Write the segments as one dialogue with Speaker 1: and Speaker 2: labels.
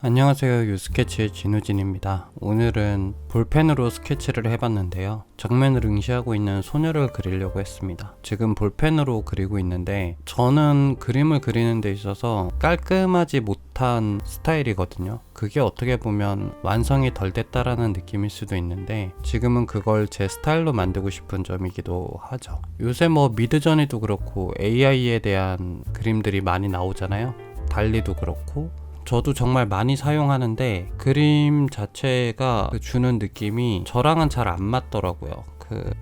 Speaker 1: 안녕하세요, 유스케치의 진우진입니다. 오늘은 볼펜으로 스케치를 해봤는데요. 정면을 응시하고 있는 소녀를 그리려고 했습니다. 지금 볼펜으로 그리고 있는데 저는 그림을 그리는 데 있어서 깔끔하지 못한 스타일이거든요. 그게 어떻게 보면 완성이 덜 됐다라는 느낌일 수도 있는데 지금은 그걸 제 스타일로 만들고 싶은 점이기도 하죠. 요새 미드저니도 그렇고 AI에 대한 그림들이 많이 나오잖아요. 달리도 그렇고 저도 정말 많이 사용하는데 그림 자체가 주는 느낌이 저랑은 잘 안 맞더라고요.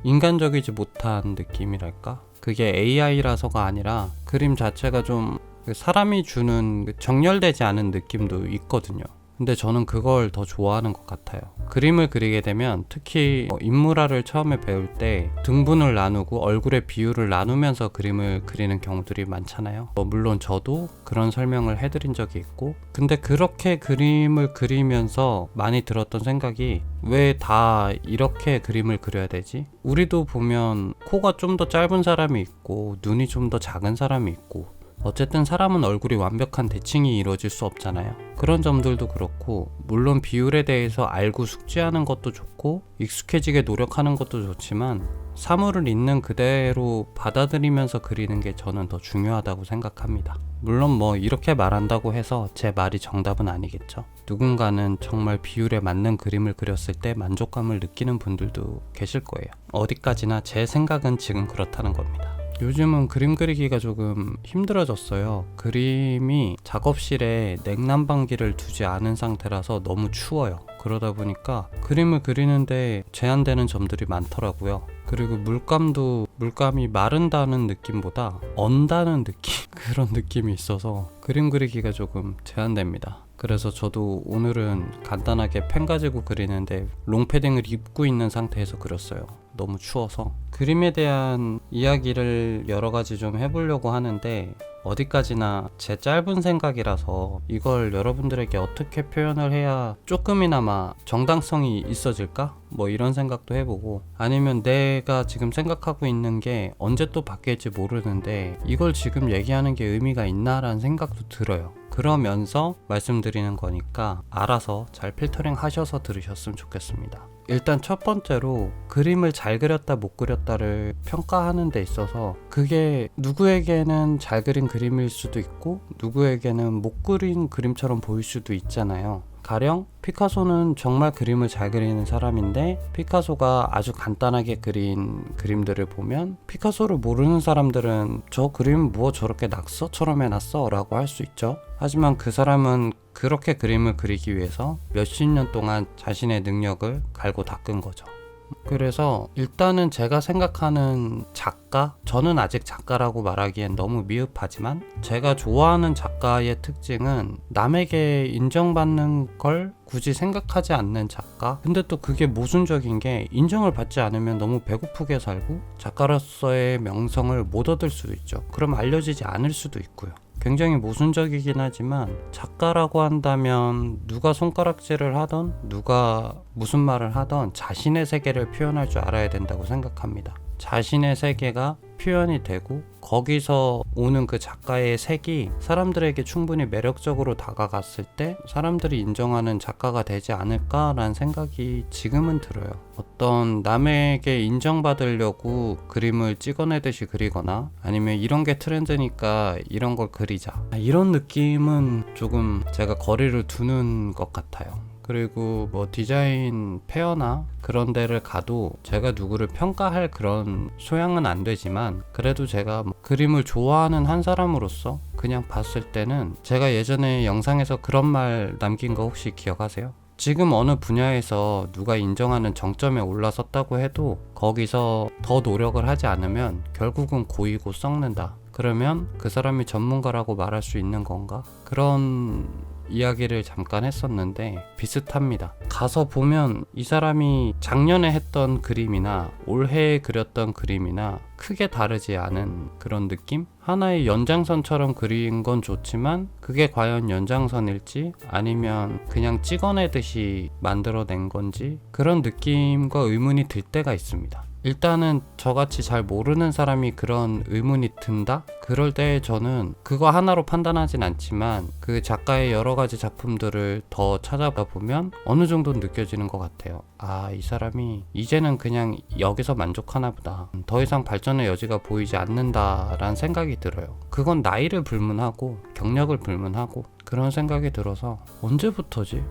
Speaker 1: 인간적이지 못한 느낌이랄까? 그게 AI라서가 아니라 그림 자체가 좀 사람이 주는 정렬되지 않은 느낌도 있거든요. 근데 저는 그걸 더 좋아하는 것 같아요. 그림을 그리게 되면 특히 인물화를 처음에 배울 때 등분을 나누고 얼굴의 비율을 나누면서 그림을 그리는 경우들이 많잖아요. 물론 저도 그런 설명을 해드린 적이 있고, 근데 그렇게 그림을 그리면서 많이 들었던 생각이 왜 다 이렇게 그림을 그려야 되지? 우리도 보면 코가 좀 더 짧은 사람이 있고 눈이 좀 더 작은 사람이 있고 어쨌든 사람은 얼굴이 완벽한 대칭이 이루어질 수 없잖아요. 그런 점들도 그렇고 물론 비율에 대해서 알고 숙지하는 것도 좋고 익숙해지게 노력하는 것도 좋지만 사물을 있는 그대로 받아들이면서 그리는 게 저는 더 중요하다고 생각합니다. 물론 이렇게 말한다고 해서 제 말이 정답은 아니겠죠. 누군가는 정말 비율에 맞는 그림을 그렸을 때 만족감을 느끼는 분들도 계실 거예요. 어디까지나 제 생각은 지금 그렇다는 겁니다. 요즘은 그림 그리기가 조금 힘들어졌어요. 그림이 작업실에 냉난방기를 두지 않은 상태라서 너무 추워요. 그러다 보니까 그림을 그리는데 제한되는 점들이 많더라고요. 그리고 물감이 마른다는 느낌보다 언다는 느낌? 그런 느낌이 있어서 그림 그리기가 조금 제한됩니다. 그래서 저도 오늘은 간단하게 펜 가지고 그리는데 롱패딩을 입고 있는 상태에서 그렸어요. 너무 추워서. 그림에 대한 이야기를 여러 가지 좀 해보려고 하는데 어디까지나 제 짧은 생각이라서 이걸 여러분들에게 어떻게 표현을 해야 조금이나마 정당성이 있어질까? 이런 생각도 해보고, 아니면 내가 지금 생각하고 있는 게 언제 또 바뀔지 모르는데 이걸 지금 얘기하는 게 의미가 있나라는 생각도 들어요. 그러면서 말씀드리는 거니까 알아서 잘 필터링 하셔서 들으셨으면 좋겠습니다. 일단 첫 번째로 그림을 잘 그렸다 못 그렸다를 평가하는 데 있어서 그게 누구에게는 잘 그린 그림일 수도 있고 누구에게는 못 그린 그림처럼 보일 수도 있잖아요. 가령 피카소는 정말 그림을 잘 그리는 사람인데 피카소가 아주 간단하게 그린 그림들을 보면 피카소를 모르는 사람들은 저 그림 뭐 저렇게 낙서처럼 해놨어? 라고 할 수 있죠. 하지만 그 사람은 그렇게 그림을 그리기 위해서 몇십 년 동안 자신의 능력을 갈고 닦은 거죠. 그래서 일단은 제가 생각하는 작가, 저는 아직 작가라고 말하기엔 너무 미흡하지만 제가 좋아하는 작가의 특징은 남에게 인정받는 걸 굳이 생각하지 않는 작가. 근데 또 그게 모순적인 게 인정을 받지 않으면 너무 배고프게 살고 작가로서의 명성을 못 얻을 수도 있죠. 그럼 알려지지 않을 수도 있고요. 굉장히 모순적이긴 하지만 작가라고 한다면 누가 손가락질을 하던 누가 무슨 말을 하던 자신의 세계를 표현할 줄 알아야 된다고 생각합니다. 자신의 세계가 표현이 되고 거기서 오는 그 작가의 색이 사람들에게 충분히 매력적으로 다가갔을 때 사람들이 인정하는 작가가 되지 않을까라는 생각이 지금은 들어요. 어떤 남에게 인정받으려고 그림을 찍어내듯이 그리거나 아니면 이런 게 트렌드니까 이런 걸 그리자, 이런 느낌은 조금 제가 거리를 두는 것 같아요. 그리고 디자인 페어나 그런 데를 가도 제가 누구를 평가할 그런 소양은 안 되지만 그래도 제가 그림을 좋아하는 한 사람으로서 그냥 봤을 때는 제가 예전에 영상에서 그런 말 남긴 거 혹시 기억하세요? 지금 어느 분야에서 누가 인정하는 정점에 올라섰다고 해도 거기서 더 노력을 하지 않으면 결국은 고이고 썩는다. 그러면 그 사람이 전문가라고 말할 수 있는 건가? 그런 이야기를 잠깐 했었는데 비슷합니다. 가서 보면 이 사람이 작년에 했던 그림이나 올해 그렸던 그림이나 크게 다르지 않은 그런 느낌? 하나의 연장선처럼 그린 건 좋지만 그게 과연 연장선일지 아니면 그냥 찍어내듯이 만들어낸 건지 그런 느낌과 의문이 들 때가 있습니다. 일단은 저같이 잘 모르는 사람이 그런 의문이 든다? 그럴 때 저는 그거 하나로 판단하진 않지만 그 작가의 여러 가지 작품들을 더 찾아보다 보면 어느 정도는 느껴지는 것 같아요. 아, 이 사람이 이제는 그냥 여기서 만족하나 보다. 더 이상 발전의 여지가 보이지 않는다라는 생각이 들어요. 그건 나이를 불문하고 경력을 불문하고 그런 생각이 들어서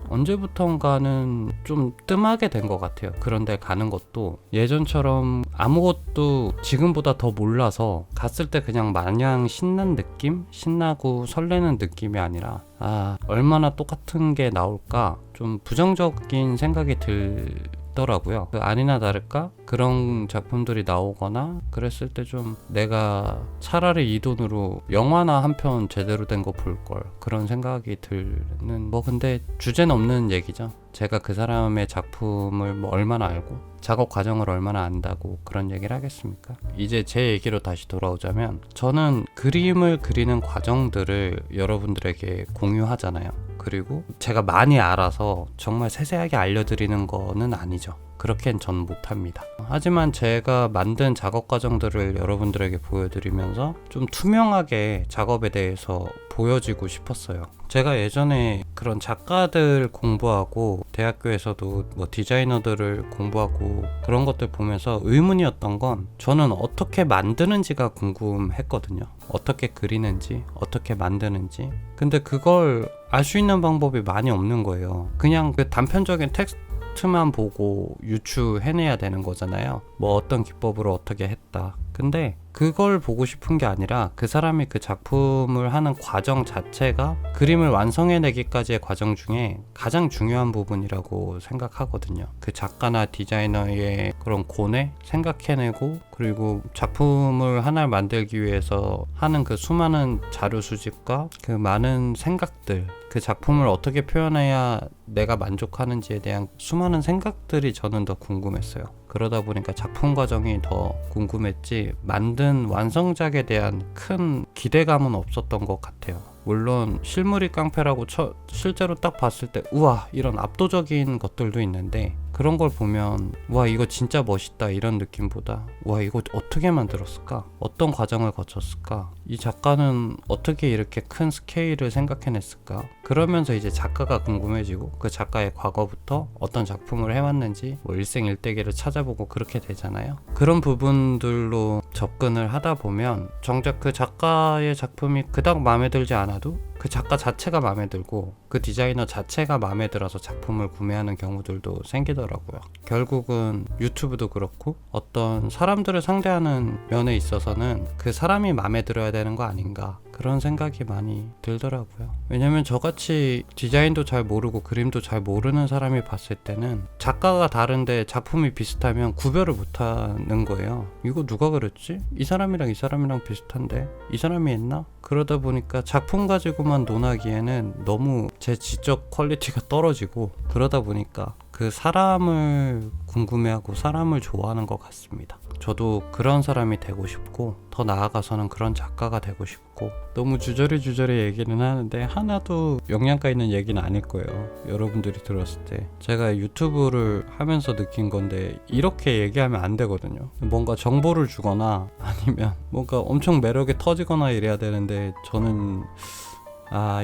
Speaker 1: 언제부턴가는 좀 뜸하게 된 것 같아요. 그런데 가는 것도 예전처럼 아무것도 지금보다 더 몰라서 갔을 때 그냥 마냥 신난 느낌? 신나고 설레는 느낌이 아니라 아, 얼마나 똑같은 게 나올까? 좀 부정적인 생각이 들더라고요. 아니나 다를까 그런 작품들이 나오거나 그랬을 때 좀 내가 차라리 이 돈으로 영화나 한 편 제대로 된 거 볼 걸, 그런 생각이 드는, 근데 주제는 없는 얘기죠. 제가 그 사람의 작품을 얼마나 알고 작업 과정을 얼마나 안다고 그런 얘기를 하겠습니까? 이제 제 얘기로 다시 돌아오자면, 저는 그림을 그리는 과정들을 여러분들에게 공유하잖아요. 그리고 제가 많이 알아서 정말 세세하게 알려드리는 거는 아니죠. 그렇게는 전 못합니다. 하지만 제가 만든 작업 과정들을 여러분들에게 보여드리면서 좀 투명하게 작업에 대해서 보여지고 싶었어요. 제가 예전에 그런 작가들 공부하고 대학교에서도 디자이너들을 공부하고 그런 것들 보면서 의문이었던 건, 저는 어떻게 만드는지가 궁금했거든요. 어떻게 그리는지, 어떻게 만드는지. 근데 그걸 알 수 있는 방법이 많이 없는 거예요. 그냥 그 단편적인 텍스트만 보고 유추해내야 되는 거잖아요. 어떤 기법으로 어떻게 했다. 근데 그걸 보고 싶은 게 아니라 그 사람이 그 작품을 하는 과정 자체가 그림을 완성해내기까지의 과정 중에 가장 중요한 부분이라고 생각하거든요. 그 작가나 디자이너의 그런 고뇌 생각해내고, 그리고 작품을 하나를 만들기 위해서 하는 그 수많은 자료 수집과 그 많은 생각들, 그 작품을 어떻게 표현해야 내가 만족하는지에 대한 수많은 생각들이 저는 더 궁금했어요. 그러다 보니까 작품 과정이 더 궁금했지 만든 완성작에 대한 큰 기대감은 없었던 것 같아요. 물론 실물이 깡패라고 실제로 딱 봤을 때 우와, 이런 압도적인 것들도 있는데, 그런 걸 보면 와, 이거 진짜 멋있다 이런 느낌보다 와, 이거 어떻게 만들었을까? 어떤 과정을 거쳤을까? 이 작가는 어떻게 이렇게 큰 스케일을 생각해냈을까? 그러면서 이제 작가가 궁금해지고, 그 작가의 과거부터 어떤 작품을 해왔는지 일생일대기를 찾아보고 그렇게 되잖아요. 그런 부분들로 접근을 하다 보면 정작 그 작가의 작품이 그닥 마음에 들지 않아도 그 작가 자체가 마음에 들고 그 디자이너 자체가 마음에 들어서 작품을 구매하는 경우들도 생기더라고요. 결국은 유튜브도 그렇고 어떤 사람들을 상대하는 면에 있어서는 그 사람이 마음에 들어야 되는 거 아닌가, 그런 생각이 많이 들더라고요. 왜냐면 저같이 디자인도 잘 모르고 그림도 잘 모르는 사람이 봤을 때는 작가가 다른데 작품이 비슷하면 구별을 못하는 거예요. 이거 누가 그렸지? 이 사람이랑 이 사람이랑 비슷한데 이 사람이 했나? 그러다 보니까 작품 가지고만 논하기에는 너무 제 지적 퀄리티가 떨어지고, 그러다 보니까 그 사람을 궁금해하고 사람을 좋아하는 것 같습니다. 저도 그런 사람이 되고 싶고, 더 나아가서는 그런 작가가 되고 싶고, 너무 주저리 얘기는 하는데 하나도 영양가 있는 얘기는 아닐 거예요. 여러분들이 들었을 때 제가 유튜브를 하면서 느낀 건데, 이렇게 얘기하면 안 되거든요. 뭔가 정보를 주거나 아니면 뭔가 엄청 매력에 터지거나 이래야 되는데, 저는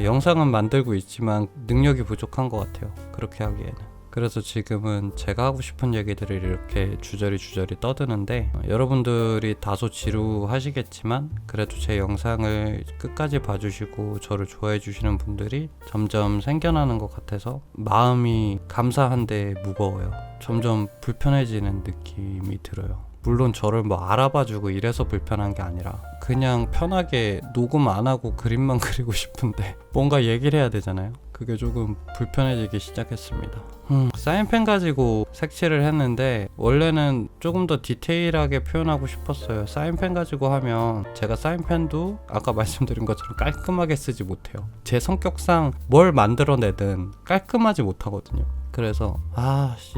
Speaker 1: 영상은 만들고 있지만 능력이 부족한 것 같아요. 그렇게 하기에는. 그래서 지금은 제가 하고 싶은 얘기들을 이렇게 주저리 떠드는데, 여러분들이 다소 지루하시겠지만 그래도 제 영상을 끝까지 봐주시고 저를 좋아해 주시는 분들이 점점 생겨나는 것 같아서 마음이 감사한데 무거워요. 점점 불편해지는 느낌이 들어요. 물론 저를 알아봐주고 이래서 불편한 게 아니라 그냥 편하게 녹음 안 하고 그림만 그리고 싶은데 뭔가 얘기를 해야 되잖아요. 그게 조금 불편해지기 시작했습니다. 사인펜 가지고 색칠을 했는데, 원래는 조금 더 디테일하게 표현하고 싶었어요. 사인펜 가지고 하면 제가 사인펜도 아까 말씀드린 것처럼 깔끔하게 쓰지 못해요. 제 성격상 뭘 만들어내든 깔끔하지 못하거든요. 그래서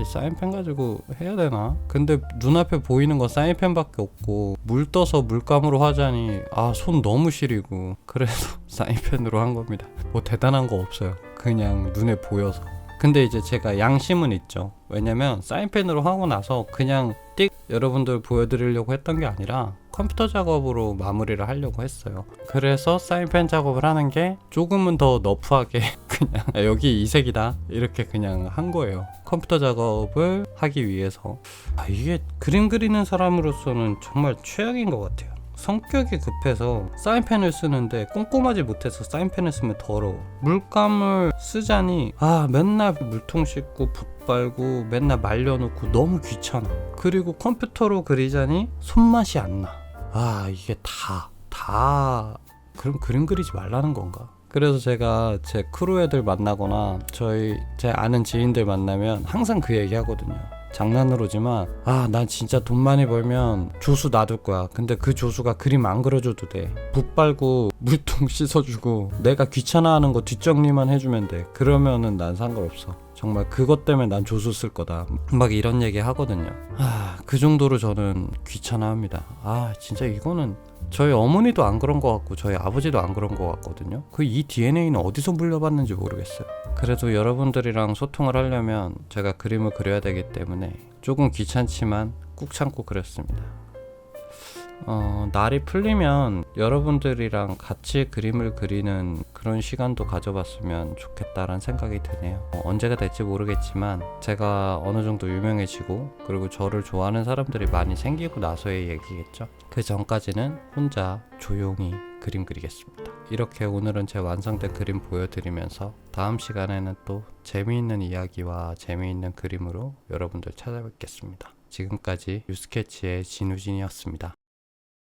Speaker 1: 사인펜 가지고 해야 되나? 근데 눈앞에 보이는 건 사인펜밖에 없고, 물 떠서 물감으로 하자니 손 너무 시리고, 그래서 사인펜으로 한 겁니다. 대단한 거 없어요. 그냥 눈에 보여서. 근데 이제 제가 양심은 있죠. 왜냐면 사인펜으로 하고 나서 그냥 띡 여러분들 보여드리려고 했던 게 아니라 컴퓨터 작업으로 마무리를 하려고 했어요. 그래서 사인펜 작업을 하는 게 조금은 더 너프하게 그냥 여기 이 색이다 이렇게 그냥 한 거예요. 컴퓨터 작업을 하기 위해서. 이게 그림 그리는 사람으로서는 정말 최악인 것 같아요. 성격이 급해서 사인펜을 쓰는데 꼼꼼하지 못해서 사인펜을 쓰면 더러워. 물감을 쓰자니 맨날 물통 씻고 붓 빨고 맨날 말려놓고 너무 귀찮아. 그리고 컴퓨터로 그리자니 손맛이 안 나. 이게 다 그럼 그림 그리지 말라는 건가? 그래서 제가 제 크루 애들 만나거나 제 아는 지인들 만나면 항상 그 얘기 하거든요. 장난으로지만 난 진짜 돈 많이 벌면 조수 놔둘 거야. 근데 그 조수가 그림 안 그려줘도 돼. 붓 빨고 물통 씻어주고 내가 귀찮아하는 거 뒷정리만 해주면 돼. 그러면은 난 상관없어. 정말 그것 때문에 난 조수 쓸 거다. 막 이런 얘기 하거든요. 그 정도로 저는 귀찮아합니다. 진짜 이거는 저희 어머니도 안 그런 것 같고 저희 아버지도 안 그런 것 같거든요. 이 DNA는 어디서 물려봤는지 모르겠어요. 그래도 여러분들이랑 소통을 하려면 제가 그림을 그려야 되기 때문에 조금 귀찮지만 꾹 참고 그렸습니다. 날이 풀리면 여러분들이랑 같이 그림을 그리는 그런 시간도 가져봤으면 좋겠다라는 생각이 드네요. 언제가 될지 모르겠지만 제가 어느 정도 유명해지고 그리고 저를 좋아하는 사람들이 많이 생기고 나서의 얘기겠죠. 그 전까지는 혼자 조용히 그림 그리겠습니다. 이렇게 오늘은 제 완성된 그림 보여드리면서 다음 시간에는 또 재미있는 이야기와 재미있는 그림으로 여러분들 찾아뵙겠습니다. 지금까지 유스케치의 진우진이었습니다.